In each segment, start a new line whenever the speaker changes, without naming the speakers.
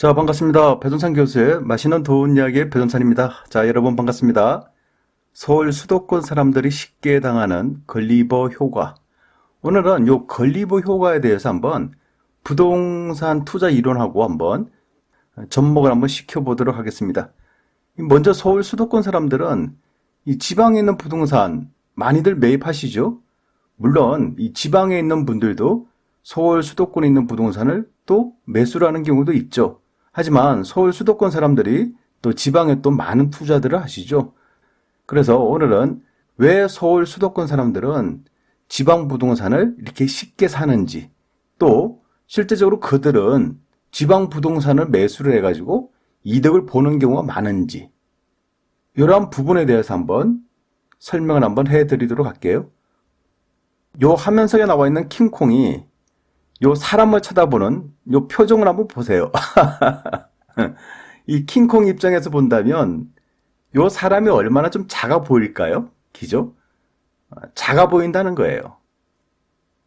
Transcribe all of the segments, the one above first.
자, 반갑습니다. 배동찬 교수의 맛있는 좋은 이야기의 배동찬입니다. 자, 여러분 반갑습니다. 서울 수도권 사람들이 쉽게 당하는 걸리버 효과. 오늘은 요 걸리버 효과에 대해서 한번 부동산 투자 이론하고 한번 접목을 한번 시켜보도록 하겠습니다. 먼저 서울 수도권 사람들은 이 지방에 있는 부동산 많이들 매입하시죠? 물론 이 지방에 있는 분들도 서울 수도권에 있는 부동산을 또 매수를 하는 경우도 있죠. 하지만 서울 수도권 사람들이 또 지방에 또 많은 투자들을 하시죠. 그래서 오늘은 왜 서울 수도권 사람들은 지방 부동산을 이렇게 쉽게 사는지, 또 실제적으로 그들은 지방 부동산을 매수를 해가지고 이득을 보는 경우가 많은지, 이러한 부분에 대해서 한번 설명을 한번 해드리도록 할게요. 요 화면석에 나와 있는 킹콩이 요 사람을 쳐다보는 요 표정을 한번 보세요. 이 킹콩 입장에서 본다면 요 사람이 얼마나 좀 작아 보일까요? 기죠? 작아 보인다는 거예요.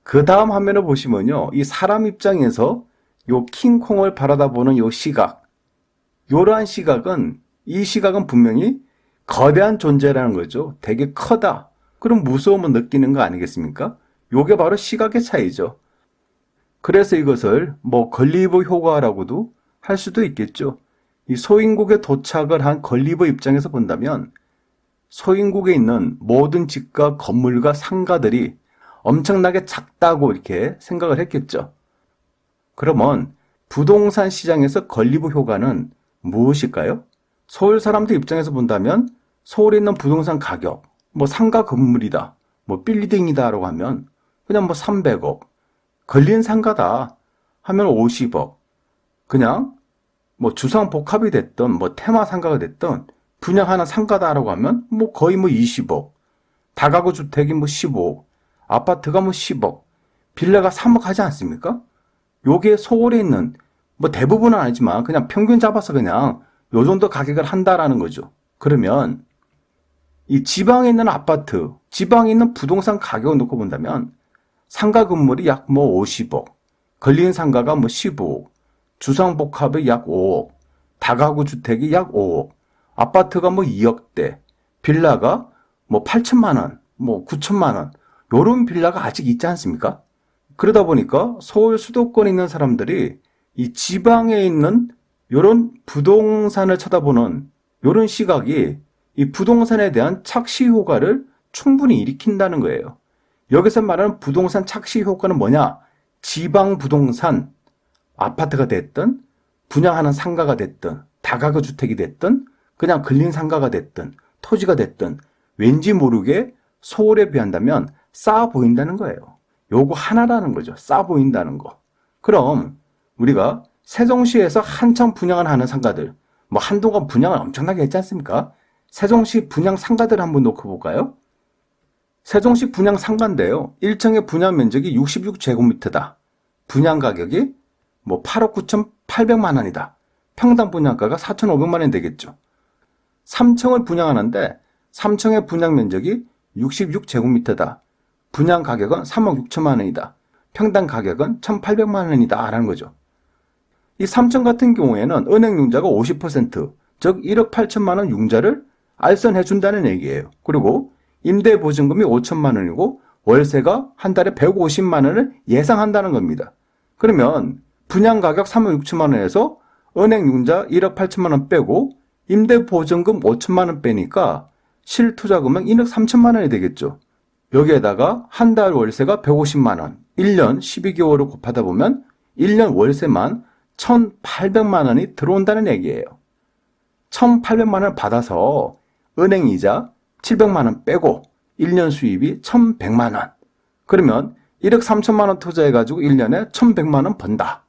그 다음 화면을 보시면요. 이 사람 입장에서 요 킹콩을 바라다보는 요 시각. 요러한 시각은, 이 시각은 분명히 거대한 존재라는 거죠. 되게 커다. 그럼 무서움을 느끼는 거 아니겠습니까? 요게 바로 시각의 차이죠. 그래서 이것을 걸리버 효과라고도 할 수도 있겠죠. 이 소인국에 도착을 한 걸리버 입장에서 본다면 소인국에 있는 모든 집과 건물과 상가들이 엄청나게 작다고 이렇게 생각을 했겠죠. 그러면 부동산 시장에서 걸리버 효과는 무엇일까요? 서울 사람들 입장에서 본다면 서울에 있는 부동산 가격, 상가 건물이다, 빌딩이다라고 하면 그냥 300억, 걸린 상가다 하면 50억, 그냥 주상 복합이 됐던 테마 상가가 됐던 분양하는 상가다라고 하면 거의 20억, 다가구 주택이 15억, 아파트가 10억, 빌라가 3억 하지 않습니까? 요게 서울에 있는 대부분은 아니지만 그냥 평균 잡아서 그냥 요 정도 가격을 한다라는 거죠. 그러면 이 지방에 있는 아파트, 지방에 있는 부동산 가격을 놓고 본다면 상가 건물이 약 50억, 걸린 상가가 15억, 주상복합이 약 5억, 다가구 주택이 약 5억, 아파트가 2억대, 빌라가 8천만 원, 9천만 원, 요런 빌라가 아직 있지 않습니까? 그러다 보니까 서울 수도권에 있는 사람들이 이 지방에 있는 요런 부동산을 쳐다보는 요런 시각이 이 부동산에 대한 착시 효과를 충분히 일으킨다는 거예요. 여기서 말하는 부동산 착시 효과는 뭐냐? 지방 부동산, 아파트가 됐든, 분양하는 상가가 됐든, 다가구 주택이 됐든, 그냥 걸린 상가가 됐든, 토지가 됐든, 왠지 모르게 서울에 비한다면 싸 보인다는 거예요. 요거 하나라는 거죠. 싸 보인다는 거. 그럼 우리가 세종시에서 한참 분양을 하는 상가들, 한동안 분양을 엄청나게 했지 않습니까? 세종시 분양 상가들 한번 놓고 볼까요? 세종시 분양 상가인데요. 1층의 분양 면적이 66제곱미터다. 분양 가격이 8억 9,800만 원이다. 평당 분양가가 4,500만 원이 되겠죠. 3층을 분양하는데 3층의 분양 면적이 66제곱미터다. 분양 가격은 3억 6천만 원이다. 평당 가격은 1,800만 원이다. 라는 거죠. 이 3층 같은 경우에는 은행 융자가 50%, 즉 1억 8천만 원 융자를 알선해 준다는 얘기예요. 그리고 임대보증금이 5천만 원이고 월세가 한 달에 150만 원을 예상한다는 겁니다. 그러면 분양가격 3억 6천만 원에서 은행융자 1억 8천만 원 빼고 임대보증금 5천만 원 빼니까 실투자금은 1억 3천만 원이 되겠죠. 여기에다가 한 달 월세가 150만 원, 1년 12개월을 곱하다 보면 1년 월세만 1,800만 원이 들어온다는 얘기예요. 1,800만 원을 받아서 은행이자 700만 원 빼고 1년 수입이 1,100만 원. 그러면 1억 3천만 원 투자해가지고 1년에 1,100만 원 번다.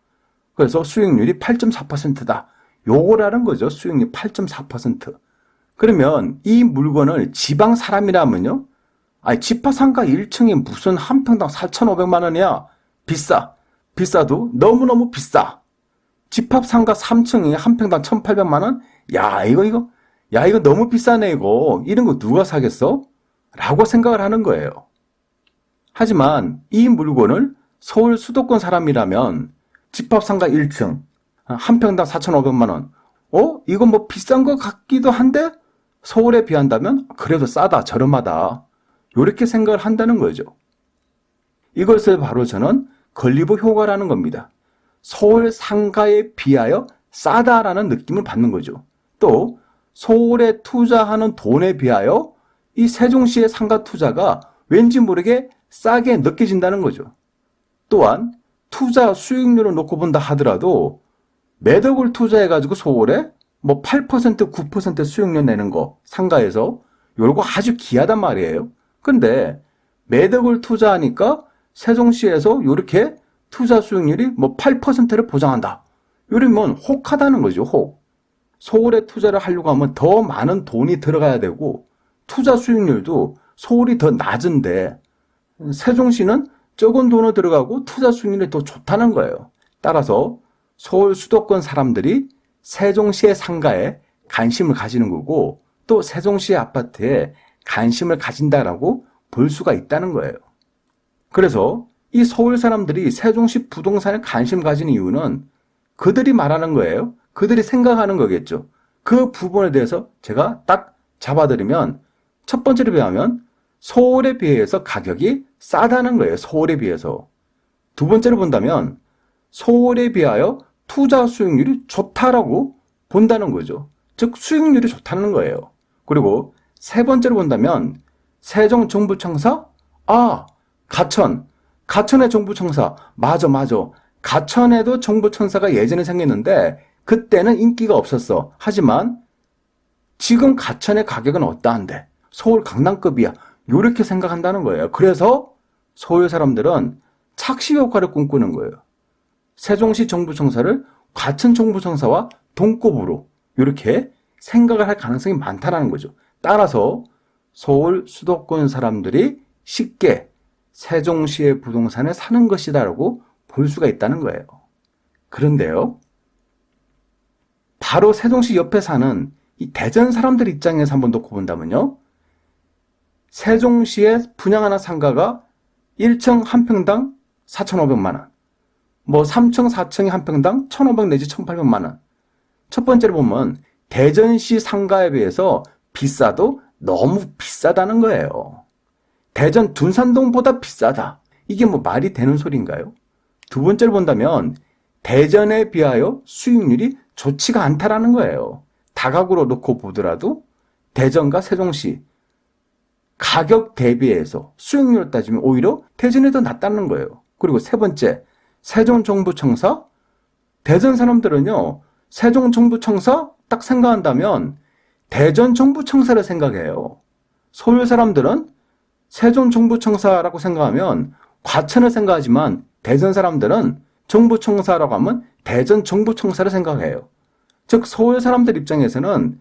그래서 수익률이 8.4%다. 요거라는 거죠. 수익률 8.4%. 그러면 이 물건을 지방 사람이라면요. 집합상가 1층이 무슨 한 평당 4,500만 원이야. 비싸. 비싸도 너무너무 비싸. 집합상가 3층이 한 평당 1,800만 원? 야, 이거 너무 비싸네, 이거. 이런 거 누가 사겠어? 라고 생각을 하는 거예요. 하지만 이 물건을 서울 수도권 사람이라면 집합상가 1층, 한 평당 4,500만 원. 이건 뭐 비싼 것 같기도 한데 서울에 비한다면 그래도 싸다, 저렴하다. 이렇게 생각을 한다는 거죠. 이것을 바로 저는 건리브 효과라는 겁니다. 서울 상가에 비하여 싸다라는 느낌을 받는 거죠. 또 서울에 투자하는 돈에 비하여 이 세종시의 상가 투자가 왠지 모르게 싸게 느껴진다는 거죠. 또한 투자 수익률을 놓고 본다 하더라도 매덕을 투자해가지고 서울에 뭐 8%, 9% 수익률 내는 거 상가에서 요거 아주 귀하단 말이에요. 근데 매덕을 투자하니까 세종시에서 이렇게 투자 수익률이 뭐 8%를 보장한다. 이러면 혹하다는 거죠. 혹. 서울에 투자를 하려고 하면 더 많은 돈이 들어가야 되고 투자 수익률도 서울이 더 낮은데 세종시는 적은 돈을 들어가고 투자 수익률이 더 좋다는 거예요. 따라서 서울 수도권 사람들이 세종시의 상가에 관심을 가지는 거고 또 세종시의 아파트에 관심을 가진다라고 볼 수가 있다는 거예요. 그래서 이 서울 사람들이 세종시 부동산에 관심 가진 이유는 그들이 말하는 거예요. 그들이 생각하는 거겠죠. 그 부분에 대해서 제가 딱 잡아드리면 첫 번째로 비하면 서울에 비해서 가격이 싸다는 거예요. 서울에 비해서. 두 번째로 본다면 서울에 비하여 투자 수익률이 좋다라고 본다는 거죠. 즉 수익률이 좋다는 거예요. 그리고 세 번째로 본다면 세종정부청사? 가천의 정부청사. 맞아. 가천에도 정부청사가 예전에 생겼는데 그때는 인기가 없었어. 하지만 지금 가천의 가격은 어떠한데? 서울 강남급이야. 이렇게 생각한다는 거예요. 그래서 서울 사람들은 착시 효과를 꿈꾸는 거예요. 세종시 정부청사를 가천 정부청사와 동급으로 이렇게 생각을 할 가능성이 많다는 거죠. 따라서 서울 수도권 사람들이 쉽게 세종시의 부동산에 사는 것이다라고 볼 수가 있다는 거예요. 그런데요, 바로 세종시 옆에 사는 이 대전 사람들 입장에서 한번 놓고 본다면요, 세종시에 분양하는 상가가 1층 한 평당 4,500만 원, 뭐 3층, 4층이 한 평당 1,500 내지 1,800만 원. 첫 번째로 보면 대전시 상가에 비해서 비싸도 너무 비싸다는 거예요. 대전 둔산동보다 비싸다. 이게 뭐 말이 되는 소리인가요? 두 번째로 본다면 대전에 비하여 수익률이 좋지가 않다라는 거예요. 다각으로 놓고 보더라도 대전과 세종시 가격 대비해서 수익률을 따지면 오히려 대전이 더 낫다는 거예요. 그리고 세 번째, 세종정부청사? 대전 사람들은요, 세종정부청사 딱 생각한다면 대전정부청사를 생각해요. 서울 사람들은 세종정부청사라고 생각하면 과천을 생각하지만 대전 사람들은 정부청사라고 하면 대전정부청사를 생각해요. 즉 서울 사람들 입장에서는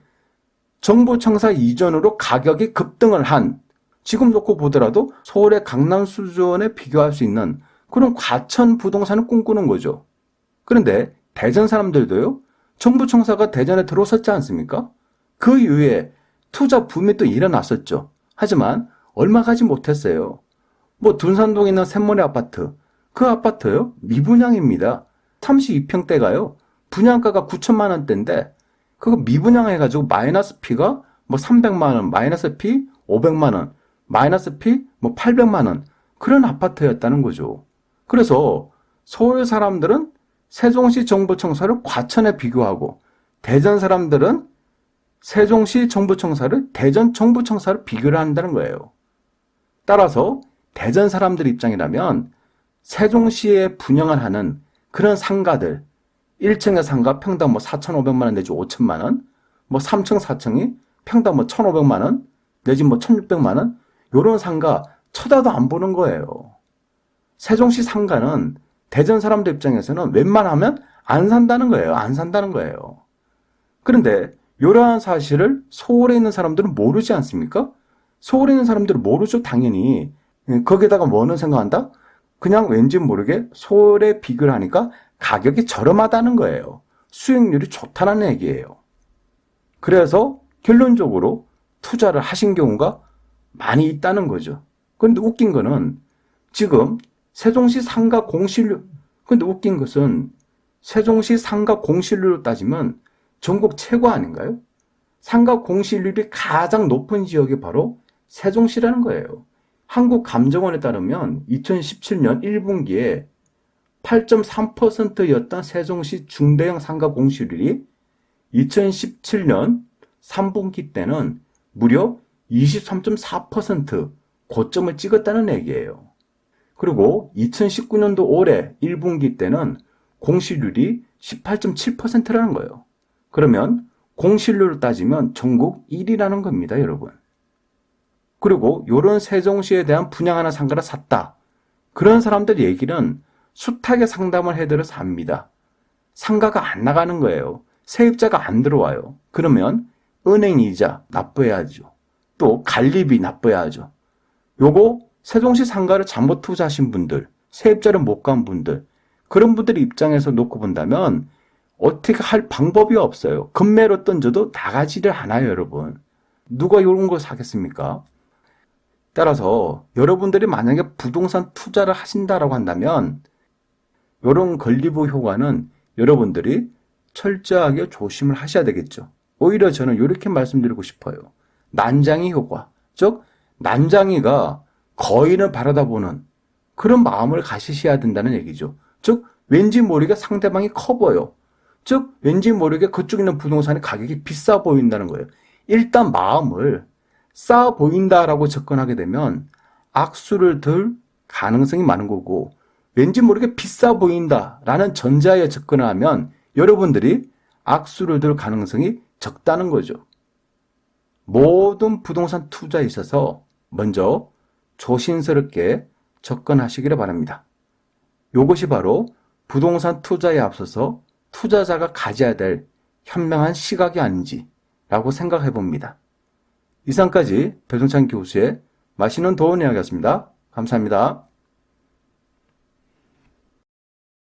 정부청사 이전으로 가격이 급등을 한, 지금 놓고 보더라도 서울의 강남 수준에 비교할 수 있는 그런 과천 부동산을 꿈꾸는 거죠. 그런데 대전 사람들도요, 정부청사가 대전에 들어섰지 않습니까? 그 이후에 투자 붐이 또 일어났었죠. 하지만 얼마 가지 못했어요. 뭐 둔산동에 있는 샘모네 아파트, 그 아파트요, 미분양입니다. 32평대가요, 분양가가 9천만 원대인데 그거 미분양해가지고 마이너스 피가 뭐 300만 원, 마이너스 피 500만 원, 마이너스 피 뭐 800만 원, 그런 아파트였다는 거죠. 그래서 서울 사람들은 세종시 정부청사를 과천에 비교하고 대전 사람들은 세종시 정부청사를 대전 정부청사를 비교를 한다는 거예요. 따라서 대전 사람들 입장이라면 세종시에 분양을 하는 그런 상가들, 1층의 상가 평당 뭐 4,500만 원 내지 5천만 원, 뭐 3층, 4층이 평당 뭐 1,500만 원 내지 뭐 1,600만 원, 요런 상가 쳐다도 안 보는 거예요. 세종시 상가는 대전 사람들 입장에서는 웬만하면 안 산다는 거예요. 안 산다는 거예요. 그런데 이러한 사실을 서울에 있는 사람들은 모르지 않습니까? 서울에 있는 사람들은 모르죠, 당연히. 거기다가 뭐는 생각한다? 그냥 왠지 모르게 서울에 비교를 하니까 가격이 저렴하다는 거예요. 수익률이 좋다는 얘기예요. 그래서 결론적으로 투자를 하신 경우가 많이 있다는 거죠. 그런데 웃긴 거는 지금 세종시 상가 공실률, 근데 웃긴 것은 세종시 상가 공실률로 따지면 전국 최고 아닌가요? 상가 공실률이 가장 높은 지역이 바로 세종시라는 거예요. 한국감정원에 따르면 2017년 1분기에 8.3%였던 세종시 중대형 상가 공실률이 2017년 3분기 때는 무려 23.4% 고점을 찍었다는 얘기예요. 그리고 2019년도 올해 1분기 때는 공실률이 18.7%라는 거예요. 그러면 공실률로 따지면 전국 1위라는 겁니다, 여러분. 그리고 이런 세종시에 대한 분양하는 상가를 샀다. 그런 사람들 얘기는 숱하게 상담을 해드려서 합니다. 상가가 안 나가는 거예요. 세입자가 안 들어와요. 그러면 은행 이자 납부해야죠. 또 관리비 납부해야죠. 요거 세종시 상가를 잘못 투자하신 분들, 세입자를 못 간 분들, 그런 분들 입장에서 놓고 본다면 어떻게 할 방법이 없어요. 급매로 던져도 나가지를 않아요, 여러분. 누가 이런 걸 사겠습니까? 따라서 여러분들이 만약에 부동산 투자를 하신다라고 한다면 이런 건리부 효과는 여러분들이 철저하게 조심을 하셔야 되겠죠. 오히려 저는 이렇게 말씀드리고 싶어요. 난장이 효과, 즉 난장이가 거인을 바라다보는 그런 마음을 가지셔야 된다는 얘기죠. 즉 왠지 모르게 상대방이 커 보여. 즉 왠지 모르게 그쪽 있는 부동산의 가격이 비싸 보인다는 거예요. 일단 마음을 싸 보인다라고 접근하게 되면 악수를 들 가능성이 많은 거고, 왠지 모르게 비싸 보인다라는 전자에 접근을 하면 여러분들이 악수를 들 가능성이 적다는 거죠. 모든 부동산 투자에 있어서 먼저 조심스럽게 접근하시기를 바랍니다. 이것이 바로 부동산 투자에 앞서서 투자자가 가져야 될 현명한 시각이 아닌지라고 생각해 봅니다. 이상까지 배종찬 교수의 맛있는 도움 이야기였습니다. 감사합니다.